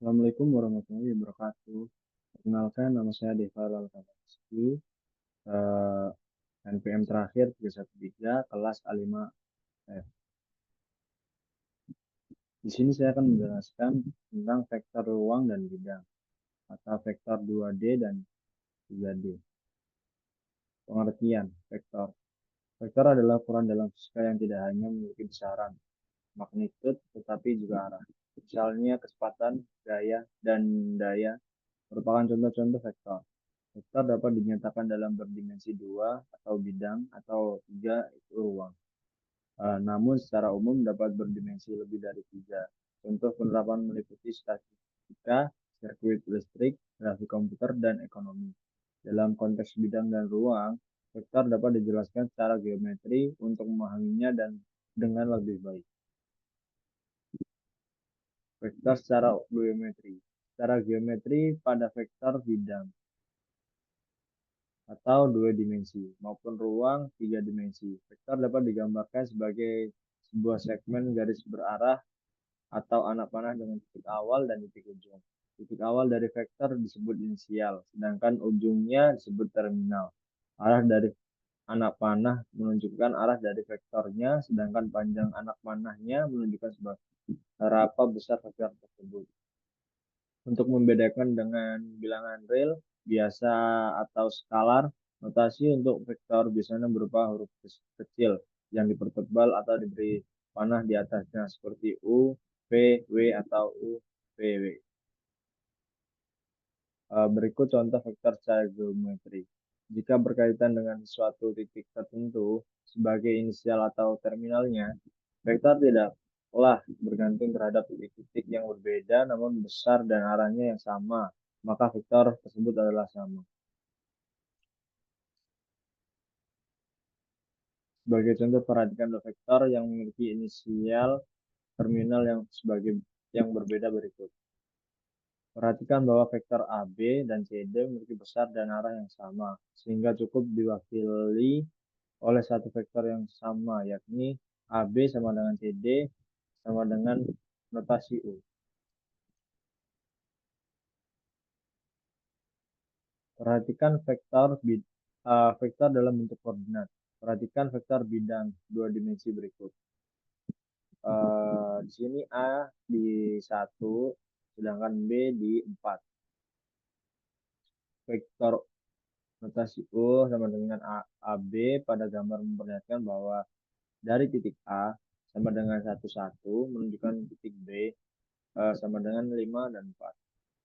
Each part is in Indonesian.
Assalamualaikum warahmatullahi wabarakatuh. Perkenalkan, nama saya Deva Lalkamaski. Eh, NPM terakhir 313, kelas A5F. Di sini saya akan menjelaskan tentang vektor ruang dan bidang, atau vektor 2D dan 3D. Pengertian vektor. Vektor adalah ukuran dalam fisika yang tidak hanya memiliki besaran, magnitud, tetapi juga arah. Misalnya kecepatan, gaya, dan daya merupakan contoh-contoh vektor. Vektor dapat dinyatakan dalam berdimensi dua atau bidang atau tiga itu ruang. Namun secara umum dapat berdimensi lebih dari tiga. Contoh penerapan meliputi statistika, sirkuit listrik, grafik komputer, dan ekonomi. Dalam konteks bidang dan ruang, vektor dapat dijelaskan secara geometri untuk memahaminya dan dengan lebih baik. Vektor secara geometri. Secara geometri pada vektor bidang atau dua dimensi maupun ruang tiga dimensi. Vektor dapat digambarkan sebagai sebuah segmen garis berarah atau anak panah dengan titik awal dan titik ujung. Titik awal dari vektor disebut inisial, sedangkan ujungnya disebut terminal. Arah dari anak panah menunjukkan arah dari vektornya, sedangkan panjang anak panahnya menunjukkan seberapa besar vektor tersebut. Untuk membedakan dengan bilangan real, biasa atau skalar, notasi untuk vektor biasanya berupa huruf kecil yang dipertebal atau diberi panah di atasnya seperti U, V, W, atau U, V, W. Berikut contoh vektor secara geometri. Jika berkaitan dengan suatu titik tertentu sebagai inisial atau terminalnya, vektor tidaklah bergantung terhadap titik-titik yang berbeda namun besar dan arahnya yang sama, maka vektor tersebut adalah sama. Sebagai contoh, perhatikan vektor yang memiliki inisial terminal yang berbeda berikut. Perhatikan bahwa vektor AB dan CD memiliki besar dan arah yang sama, sehingga cukup diwakili oleh satu vektor yang sama, yakni AB sama dengan CD sama dengan notasi U. Perhatikan vektor dalam bentuk koordinat. Perhatikan vektor bidang dua dimensi berikut. Di sini A di 1, sedangkan B di 4. Vektor notasi U sama dengan AB pada gambar memperlihatkan bahwa dari titik A sama dengan 11 menunjukkan titik B sama dengan 5 dan 4.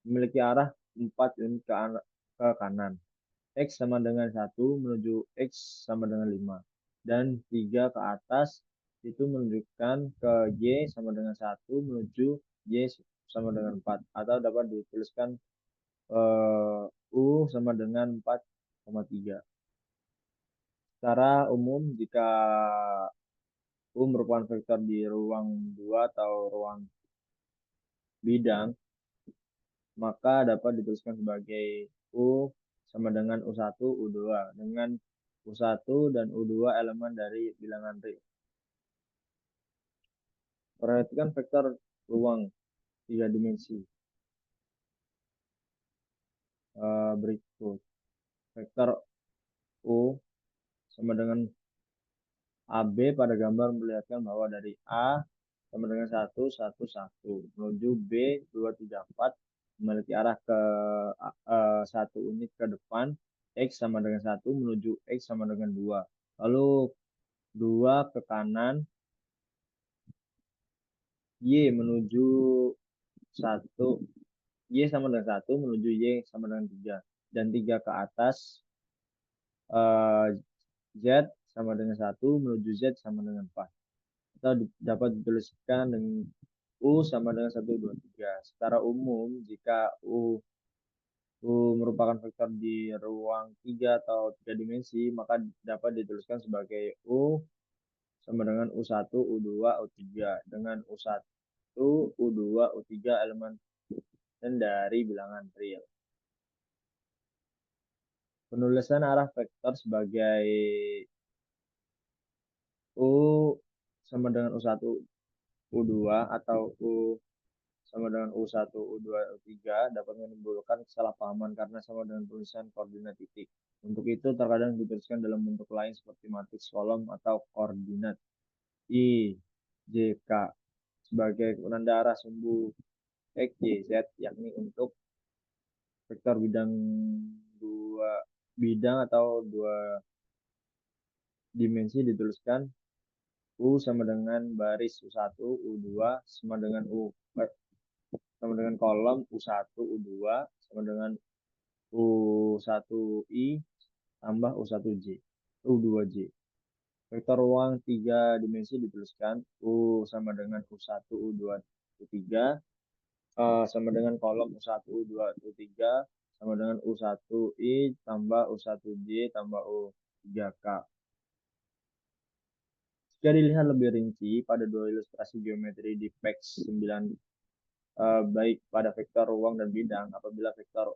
Memiliki arah 4 unit ke kanan. X sama dengan 1 menuju X sama dengan 5. Dan 3 ke atas itu menunjukkan ke Y sama dengan 1 menuju Y sama dengan 4. Atau dapat dituliskan U sama dengan 4,3. Secara umum, jika U merupakan vektor di ruang 2 atau ruang bidang, maka dapat dituliskan sebagai U sama dengan U1, U2, dengan U1 dan U2 elemen dari bilangan real. Perhatikan vektor ruang tiga dimensi berikut. Vektor U sama dengan AB pada gambar memperlihatkan bahwa dari A sama dengan 1, 1, 1 menuju B 2, 3, 4 memiliki arah ke 1 unit ke depan, X sama dengan 1 menuju X sama dengan 2. Lalu 2 ke kanan, Y menuju 1, Y sama dengan 1 menuju Y sama dengan 3. Dan 3 ke atas, Z sama dengan 1 menuju Z sama dengan 4. Atau dapat dituliskan dengan U sama dengan 1, 2, 3. Secara umum, jika U merupakan vektor di ruang 3 atau 3 dimensi, maka dapat dituliskan sebagai U sama dengan U1, U2, U3. Dengan U1, U2, U3 elemen dan dari bilangan real. Penulisan arah vektor sebagai U sama dengan U1, U2 atau U sama dengan U1, U2, U3 dapat menimbulkan kesalahpahaman karena sama dengan tulisan koordinat titik. Untuk itu terkadang dituliskan dalam bentuk lain seperti matriks kolom atau koordinat I, J, K sebagai penanda arah sumbu X, Y, Z, yakni untuk vektor bidang dua bidang atau dua dimensi dituliskan U sama dengan baris U1, U2 sama dengan sama dengan kolom U1, U2 sama dengan U1I tambah U1J, U2J. Vektor ruang 3 dimensi dituliskan U sama dengan U1, U2, U3 sama dengan kolom U1, U2, U3 sama dengan U1I tambah U1J tambah U3K. Jika dilihat lebih rinci pada dua ilustrasi geometri di PEX 9, baik pada vektor ruang dan bidang, apabila vektor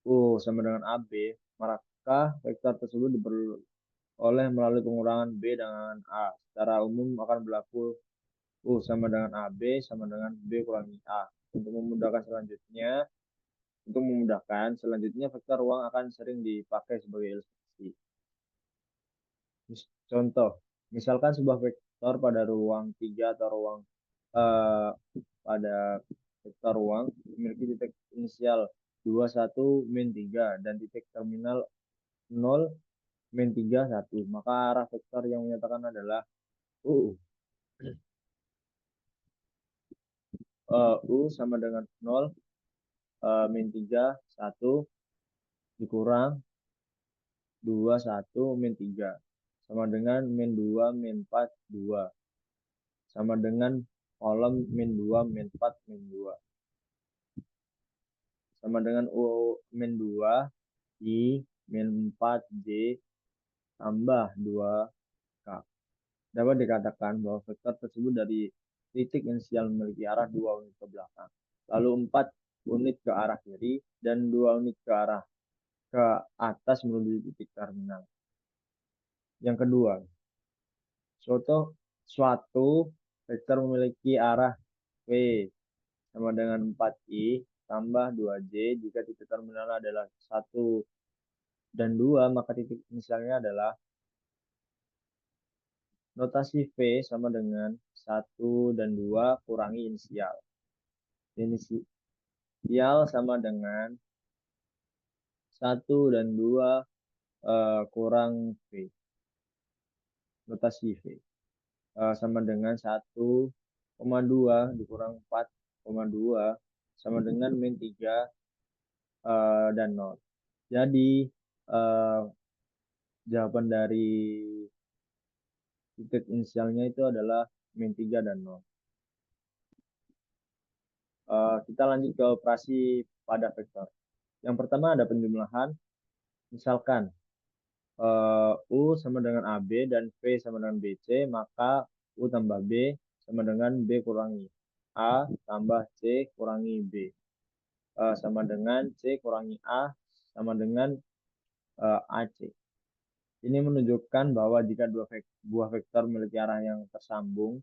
U sama dengan AB, maka vektor tersebut diperoleh melalui pengurangan B dengan A. Secara umum akan berlaku U sama dengan AB sama dengan B kurangi A. Untuk memudahkan selanjutnya vektor ruang akan sering dipakai sebagai ilustrasi. Contoh, misalkan sebuah vektor pada ruang 3 atau ruang eh, pada vektor ruang memiliki titik inisial 21 min 3 dan titik terminal 0 min 3 1, maka arah vektor yang menyatakan adalah U. U sama dengan 0 min 3 1 dikurang 2 1 min 3 sama dengan min 2 min 4 2 sama dengan kolom min 2 min 4 min 2 sama dengan U min 2 I min 4 J tambah 2K. Dapat dikatakan bahwa vektor tersebut dari titik inisial memiliki arah 2 unit ke belakang, lalu 4 unit ke arah kiri, dan 2 unit ke atas menuju titik terminal. Yang kedua, suatu vektor memiliki arah V sama dengan 4I tambah 2J jika titik terminal adalah 1 dan 2, maka titik inisialnya adalah notasi V sama dengan 1 dan 2 kurangi inisial. Inisial sama dengan 1 dan 2 kurang V. Notasi V. Sama dengan 1,2 dikurang 4,2 sama dengan min 3 dan 0. Jadi jawaban dari titik inisialnya itu adalah min 3 dan 0. Kita lanjut ke operasi pada vektor. Yang pertama ada penjumlahan. Misalkan U sama dengan AB dan V sama dengan BC, maka U tambah B sama dengan B kurangi A tambah C kurangi B. Sama dengan C kurangi A sama dengan AC. Ini menunjukkan bahwa jika buah vektor memiliki arah yang tersambung,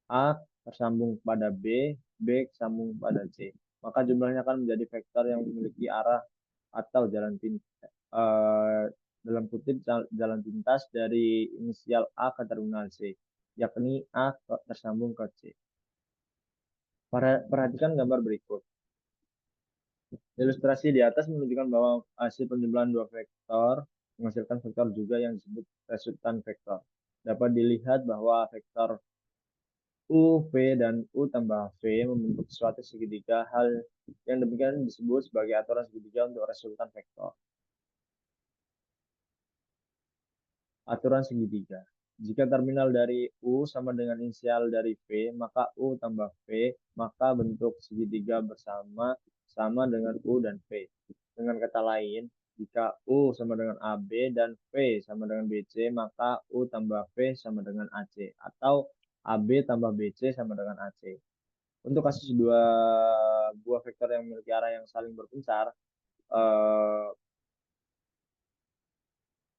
A tersambung pada B, B tersambung pada C, maka jumlahnya akan menjadi vektor yang memiliki arah atau jalan pintas, dalam kutip jalan pintas dari inisial A ke terminal C, yakni A tersambung ke C. Perhatikan gambar berikut. Ilustrasi di atas menunjukkan bahwa hasil penjumlahan dua vektor menghasilkan vektor juga yang disebut resultan vektor. Dapat dilihat bahwa vektor U, V, dan U tambah V membentuk suatu segitiga. Hal yang demikian disebut sebagai aturan segitiga untuk resultan vektor. Aturan segitiga. Jika terminal dari U sama dengan inisial dari V, maka U tambah V, maka bentuk segitiga bersama sama dengan U dan V. Dengan kata lain, jika U sama dengan AB dan V sama dengan BC, maka U tambah V sama dengan AC. Atau AB tambah BC sama dengan AC. Untuk kasus dua buah vektor yang memiliki arah yang saling berpencar, eh,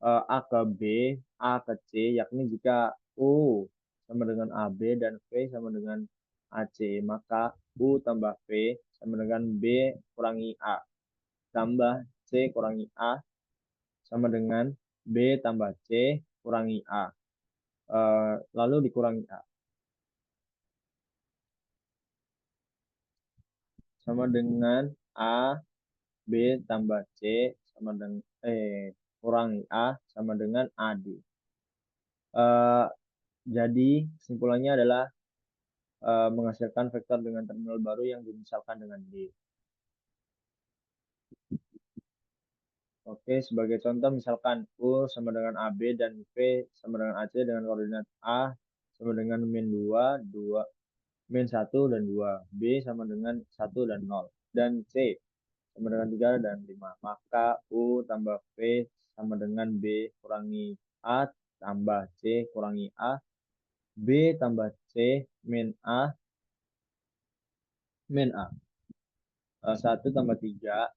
A ke B, A ke C, yakni jika U sama dengan AB dan V sama dengan AC, maka U tambah V sama dengan B kurangi A tambah C kurangi A sama dengan B tambah C kurangi A. Lalu dikurangi A. Sama dengan A, B tambah C sama dengan kurangi A sama dengan AD. Eh, jadi kesimpulannya adalah menghasilkan vektor dengan terminal baru yang dimisalkan dengan D. Oke, sebagai contoh misalkan U sama dengan AB dan V sama dengan AC dengan koordinat A sama dengan min 2, 2, min 1 dan 2. B sama dengan 1 dan 0. Dan C sama dengan 3 dan 5. Maka U tambah V sama dengan B kurangi A tambah C kurangi A. B tambah C min A min A. 1 tambah 3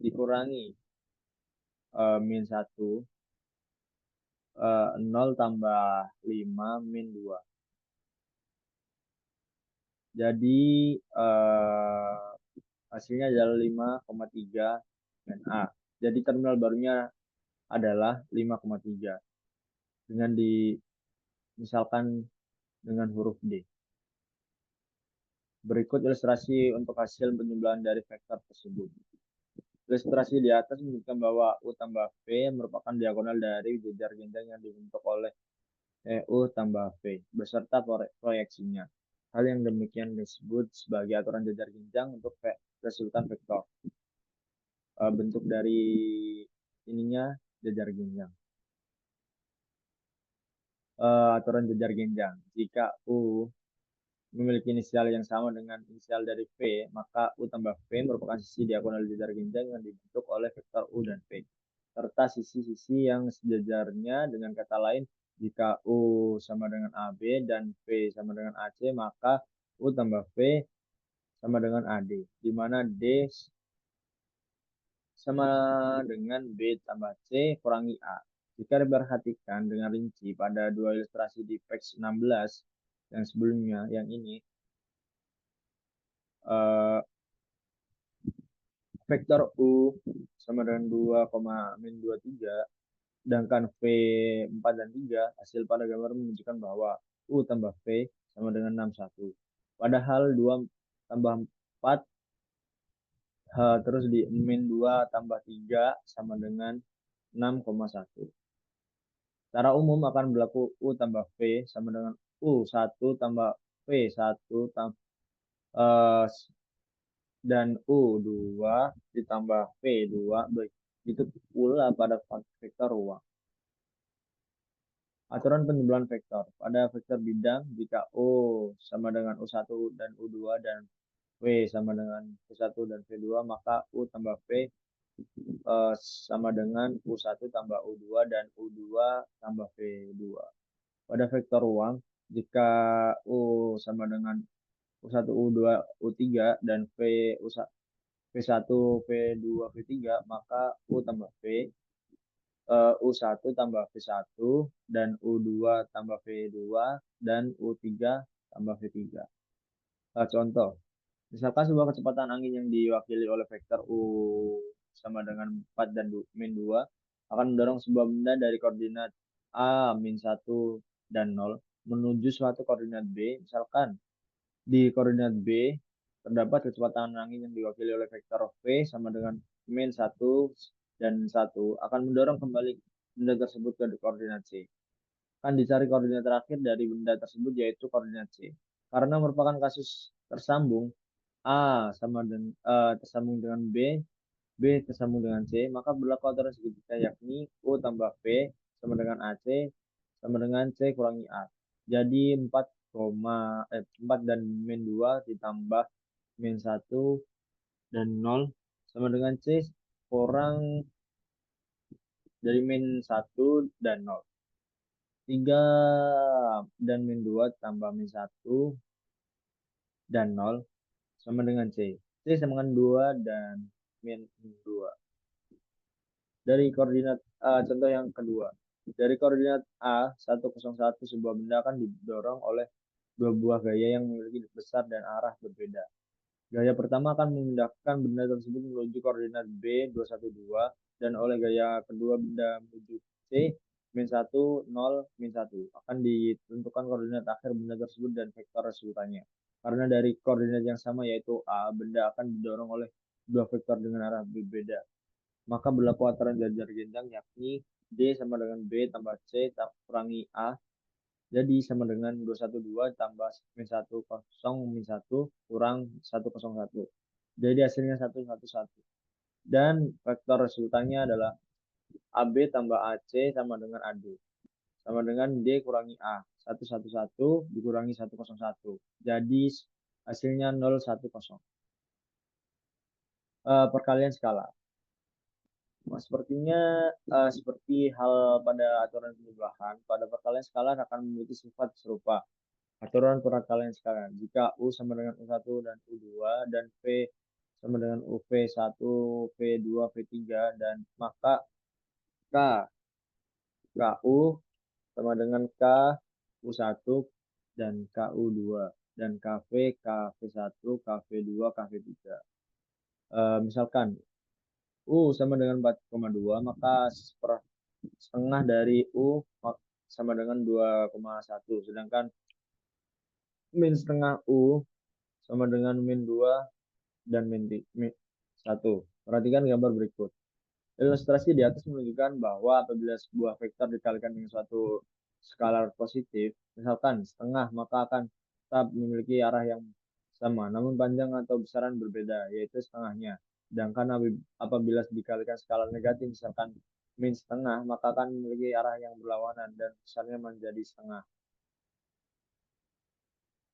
dikurangi min 1. 0 tambah 5 min 2. Jadi hasilnya adalah 5,3 min A. Jadi terminal barunya adalah 5,3 dengan misalkan dengan huruf D. Berikut ilustrasi untuk hasil penjumlahan dari vektor tersebut. Ilustrasi di atas menunjukkan bahwa U tambah V merupakan diagonal dari jejar genjang yang dibentuk oleh U tambah V beserta proyeksinya. Hal yang demikian disebut sebagai aturan jejar genjang untuk resultan vektor. Bentuk dari ininya jejar genjang. Aturan jejar genjang. Jika U memiliki inisial yang sama dengan inisial dari V, maka U tambah V merupakan sisi diagonal jejar genjang yang dibentuk oleh vektor U dan V, serta sisi-sisi yang sejajarnya. Dengan kata lain, jika U sama dengan AB dan V sama dengan AC, maka U tambah V sama dengan AD, di mana D sama dengan B tambah C kurangi A. Jika diperhatikan dengan rinci pada dua ilustrasi di page 16 yang sebelumnya, yang ini, vektor U sama dengan 2,-23, sedangkan V 4 dan 3, hasil pada gambar menunjukkan bahwa U tambah V sama dengan 61. Padahal 2 tambah 4 terus di min 2 tambah 3 sama dengan 6,1. Secara umum akan berlaku U tambah V sama dengan U1 tambah V1 dan U2 ditambah V2. Begitu pula pada vektor ruang. Aturan penjumlahan vektor. Pada vektor bidang, jika U sama dengan U1 dan U2 dan V sama dengan V1 dan V2, maka U tambah V sama dengan U1 tambah U2 dan U2 tambah V2. Pada vektor ruang, jika U sama dengan U1, U2, U3, dan V1, V2, V3, maka U tambah V, U1 tambah V1, dan U2 tambah V2, dan U3 tambah V3. Contoh, misalkan sebuah kecepatan angin yang diwakili oleh vektor U sama dengan 4 dan min 2 akan mendorong sebuah benda dari koordinat A min 1 dan 0 menuju suatu koordinat B. Misalkan di koordinat B terdapat kecepatan angin yang diwakili oleh vektor V sama dengan min 1 dan 1 akan mendorong kembali benda tersebut ke koordinat C. Akan dicari koordinat terakhir dari benda tersebut yaitu koordinat C. Karena merupakan kasus tersambung, A sama dengan tersambung dengan B, B tersambung dengan C, maka berlaku aturan segitiga yakni U tambah V sama dengan AC sama dengan C kurangi A. Jadi 4 dan min 2 ditambah min 1 dan 0 sama dengan C kurang dari min 1 dan 0. 3 dan min 2 tambah min 1 dan 0 sama dengan C. C sama dengan 2 dan min 2. Dari koordinat contoh yang kedua. Dari koordinat A 101 sebuah benda akan didorong oleh dua buah gaya yang memiliki besar dan arah berbeda. Gaya pertama akan memindahkan benda tersebut menuju koordinat B212 dan oleh gaya kedua benda menuju C -1, 0, -1. Akan ditentukan koordinat akhir benda tersebut dan vektor resultannya. Karena dari koordinat yang sama yaitu A, benda akan didorong oleh dua vektor dengan arah berbeda. Maka berlaku aturan jajar gendang yakni D sama dengan B tambah C kurangi A. Jadi sama dengan 212 tambah -1 kurang 101. Jadi hasilnya 111. Dan vektor resultannya adalah AB tambah AC sama dengan AD. Sama dengan D kurangi A. 111 dikurangi 101. Jadi hasilnya 010. Perkalian skala. Nah, sepertinya seperti hal pada aturan perubahan, pada perkalian skala akan memiliki sifat serupa. Aturan perkalian skala. Jika U sama dengan U1 dan U2 dan V sama dengan UV1, V2, V3 dan maka K, KU sama dengan K U1 dan KU2 dan KV, KV1, KV2, KV3. Misalkan U sama dengan 4,2 maka setengah dari U sama dengan 2,1 sedangkan min setengah U sama dengan min 2 dan min 1. Perhatikan gambar berikut. Ilustrasi di atas menunjukkan bahwa apabila sebuah vektor dikalikan dengan suatu skalar positif, misalkan setengah, maka akan tetap memiliki arah yang sama, namun panjang atau besaran berbeda, yaitu setengahnya. Sedangkan apabila dikalikan skalar negatif, misalkan min setengah, maka akan memiliki arah yang berlawanan dan besarnya menjadi setengah.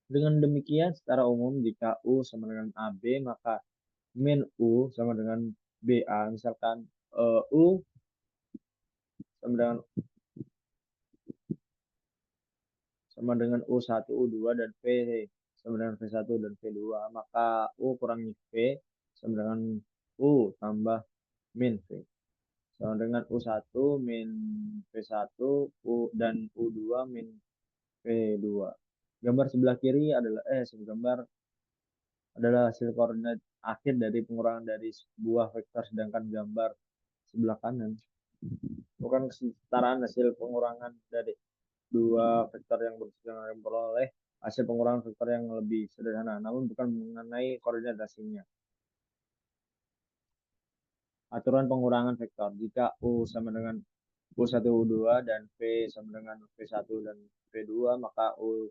Dengan demikian, secara umum, jika U sama dengan AB, maka min U sama dengan BA. Misalkan U sama dengan U1, U2, dan V sama dengan V1 dan V2. Maka U kurangi V sama dengan U tambah min V. Sama dengan U1 min V1 U, dan U2 min V2. Gambar sebelah kiri adalah gambar adalah hasil koordinat akhir dari pengurangan dari sebuah vektor, sedangkan gambar sebelah kanan bukan kesetaraan hasil pengurangan dari dua vektor yang bersama yang memperoleh hasil pengurangan vektor yang lebih sederhana, namun bukan mengenai koordinat hasilnya. Aturan pengurangan vektor. Jika U sama dengan U1, U2 dan V sama dengan V1 dan V2, maka U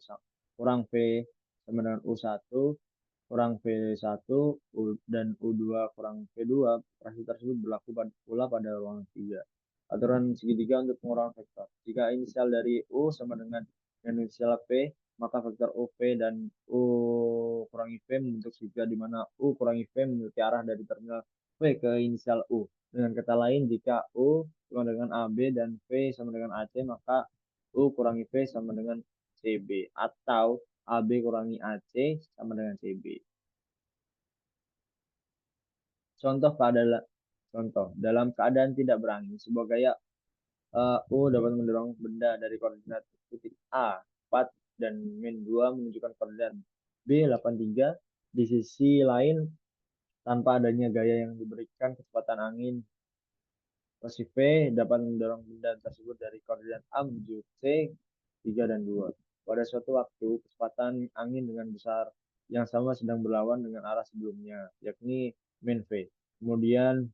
kurang V sama dengan U1 kurang V1 dan U2 kurang V2. Operasi tersebut berlaku pula pada ruang 3. Aturan segitiga untuk pengurangan vektor. Jika inisial dari U sama dengan inisial V, maka vektor UV dan U kurangi V membentuk segitiga di mana U kurangi V memiliki arah dari terminal V ke inisial U. Dengan kata lain, jika U sama dengan AB dan V sama dengan AC, maka U kurangi V sama dengan CB. Atau AB kurangi AC sama dengan CB. Contoh, dalam keadaan tidak berangin, sebuah gaya U dapat mendorong benda dari koordinat titik A 4 dan min 2 menunjukkan koordinat B 83. Di sisi lain, tanpa adanya gaya yang diberikan, kecepatan angin versi V dapat mendorong benda tersebut dari koordinat A menuju C 3 dan 2. Pada suatu waktu, kecepatan angin dengan besar yang sama sedang berlawan dengan arah sebelumnya, yakni min V. Kemudian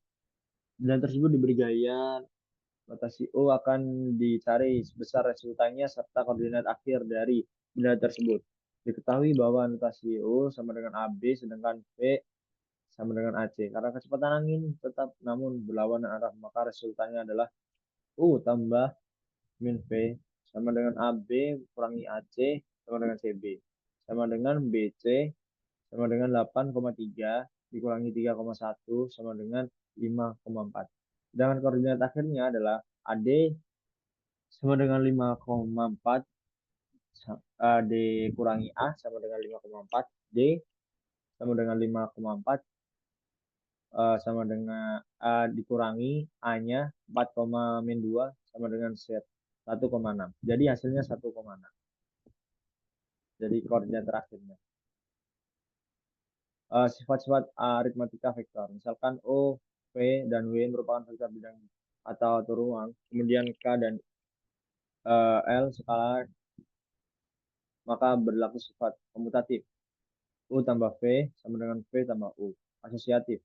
benda tersebut diberi gaya. Notasi U akan dicari sebesar resultannya serta koordinat akhir dari benda tersebut. Diketahui bahwa notasi U sama dengan AB sedangkan V sama dengan AC. Karena kecepatan angin tetap namun berlawanan arah, maka resultannya adalah U tambah min V sama dengan AB kurangi AC sama dengan CB. Sama dengan BC sama dengan 8,3 dikurangi 3,1 sama dengan 5,4. Sedangkan koordinat akhirnya adalah AD sama dengan 5,4 D kurangi A sama dengan 5,4 D sama dengan 5,4 sama dengan A dikurangi A-nya 4,-2 sama dengan Z 1,6. Jadi hasilnya 1,6. jadi koordinat terakhirnya. Sifat-sifat aritmatika vektor. Misalkan O, P, dan W merupakan vektor bidang atau ruang. Kemudian K dan L skala, maka berlaku sifat komutatif. U tambah V sama dengan V tambah U. Asosiatif.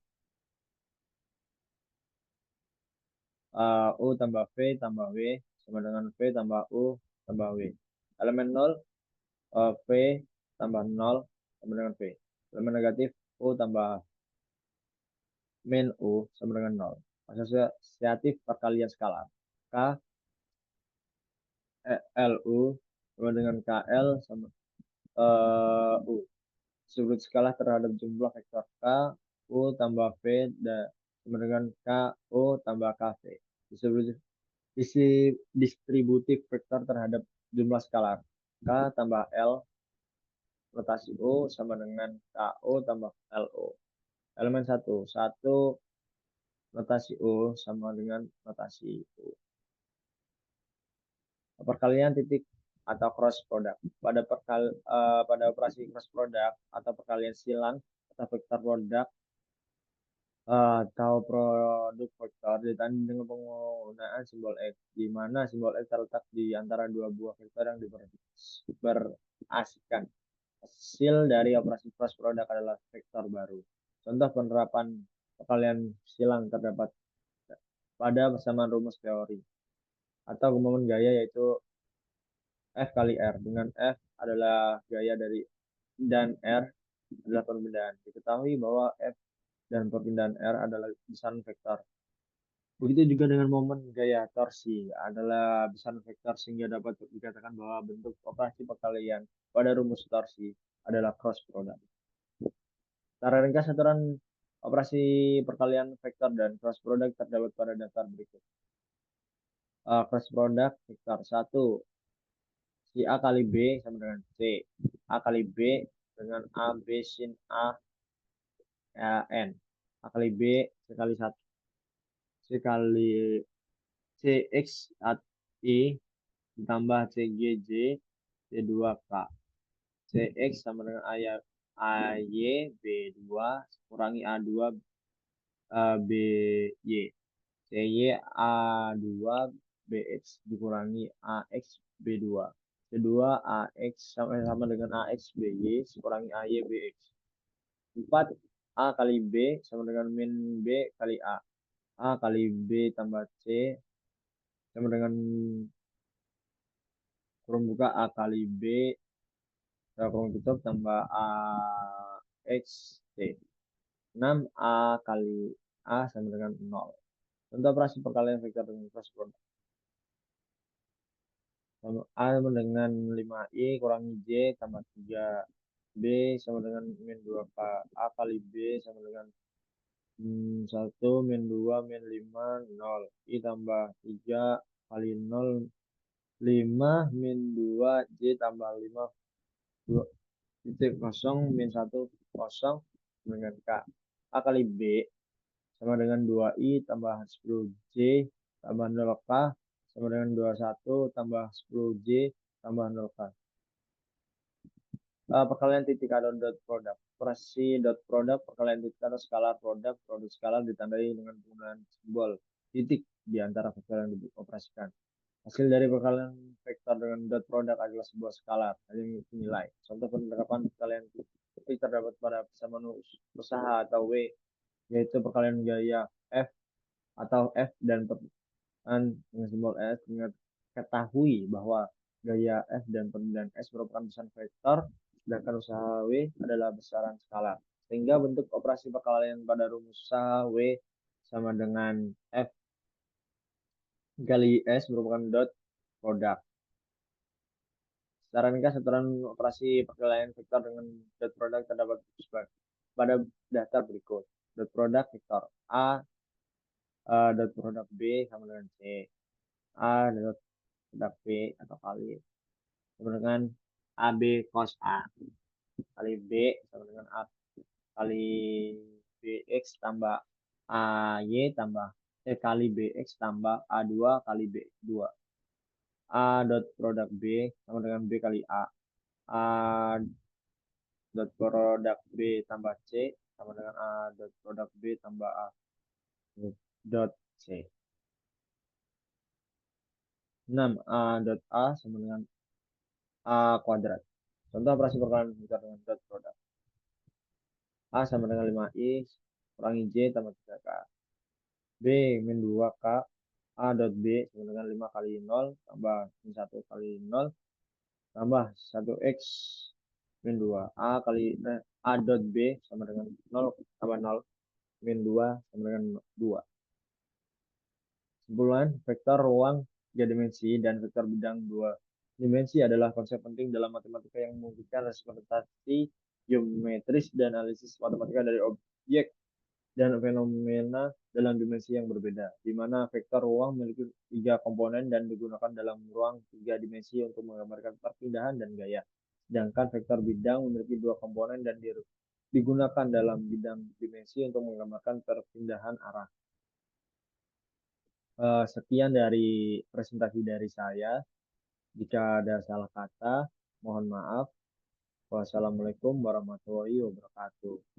U tambah V tambah W sama dengan V tambah U tambah W. Elemen 0, V tambah 0 sama dengan V. Elemen negatif, U tambah min U sama dengan 0. Asosiatif perkalian skalar. K LU sama dengan KL sama U. Disebut skala terhadap jumlah vektor K, U tambah V sama dengan K, U tambah KV. Disebut distributif vektor terhadap jumlah skalar. K tambah L rotasi U sama dengan KU tambah LU. Elemen 1. 1 rotasi U sama dengan rotasi U. Perkalian titik atau cross product. Pada operasi cross product atau perkalian silang atau vektor product atau produk vektor ditandai dengan penggunaan simbol X, di mana simbol X terletak di antara dua buah vektor yang beraskan. Hasil dari operasi cross product adalah vektor baru. Contoh penerapan perkalian silang terdapat pada persamaan rumus teori atau gumpulan gaya, yaitu F kali R, dengan F adalah gaya dari dan R adalah perpindahan. Diketahui bahwa F dan perpindahan R adalah besaran vektor. Begitu juga dengan momen gaya torsi adalah besaran vektor, sehingga dapat dikatakan bahwa bentuk operasi perkalian pada rumus torsi adalah cross product. Secara ringkas, aturan operasi perkalian vektor dan cross product terdapat pada daftar berikut. Cross product vektor 1, si A kali B sama dengan C. A kali B dengan A, B, sin A, N. A kali B sekali 1. C kali CX I ditambah CGJ C2K. CX sama dengan AY B2 kurangi A2 BY. CY A2 BX dikurangi AX B2. Kedua AX sama dengan AX BY kurangi AY BX. 4 A kali B sama dengan min B kali A. A kali B tambah C sama dengan kurung buka A kali B kurung tutup tambah A X C. 6 A kali A sama dengan 0. Contoh operasi perkalian vektor dengan cross product. A sama dengan 5I kurangi J tambah 3B sama dengan min 2K. A kali B sama dengan 1 min 2 min 5 0. I tambah 3 kali 0 5 min 2 J tambah 5 2 titik 0 min 1 0 dengan K. A kali B sama dengan 2I tambah 10J tambah 0K sama dengan 21 tambah 10J tambah 0K. Perkalian titik atau dot product. Operasi dot product, perkalian titik atau skalar produk skalar ditandai dengan penggunaan simbol titik di antara vektor yang dioperasikan. Hasil dari perkalian vektor dengan dot product adalah sebuah skalar yang nilai. Contoh penerapan perkalian titik terdapat pada persamaan usaha atau W, yaitu perkalian gaya F atau F dan dengan simbol S. Dengan ketahui bahwa gaya F dan perpindahan S merupakan besaran vektor, sedangkan usaha W adalah besaran skalar. Sehingga bentuk operasi perkalian pada rumus usaha W sama dengan F kali S merupakan dot product. Secara ringkas, aturan operasi perkalian vektor dengan dot product terdapat pada daftar berikut. Dot product vektor A dot product B sama dengan C. A dot product B atau kali sama dengan AB cos A kali B sama dengan A kali BX tambah AY tambah kali BX tambah A2 kali B2. A dot produk B sama dengan B kali A. A dot produk B tambah C sama dengan A dot produk B tambah A dot C. 6. A dot A sama dengan A kuadrat. Contoh operasi perkalian besar dengan dot produk. A sama dengan 5i kurangi J tambah 3K. B min 2K. A dot B sama dengan 5 kali 0 tambah min 1 kali 0 tambah 1X min 2. A dot B sama dengan 0 tambah 0 min 2 sama dengan 2. Kesimpulan, vektor ruang 3 dimensi dan vektor bidang 2 dimensi adalah konsep penting dalam matematika yang memungkinkan representasi geometris dan analisis matematika dari objek dan fenomena dalam dimensi yang berbeda, di mana vektor ruang memiliki 3 komponen dan digunakan dalam ruang 3 dimensi untuk menggambarkan perpindahan dan gaya. Sedangkan vektor bidang memiliki 2 komponen dan digunakan dalam bidang dimensi untuk menggambarkan perpindahan arah. Sekian dari presentasi dari saya. Jika ada salah kata, mohon maaf. Wassalamualaikum warahmatullahi wabarakatuh.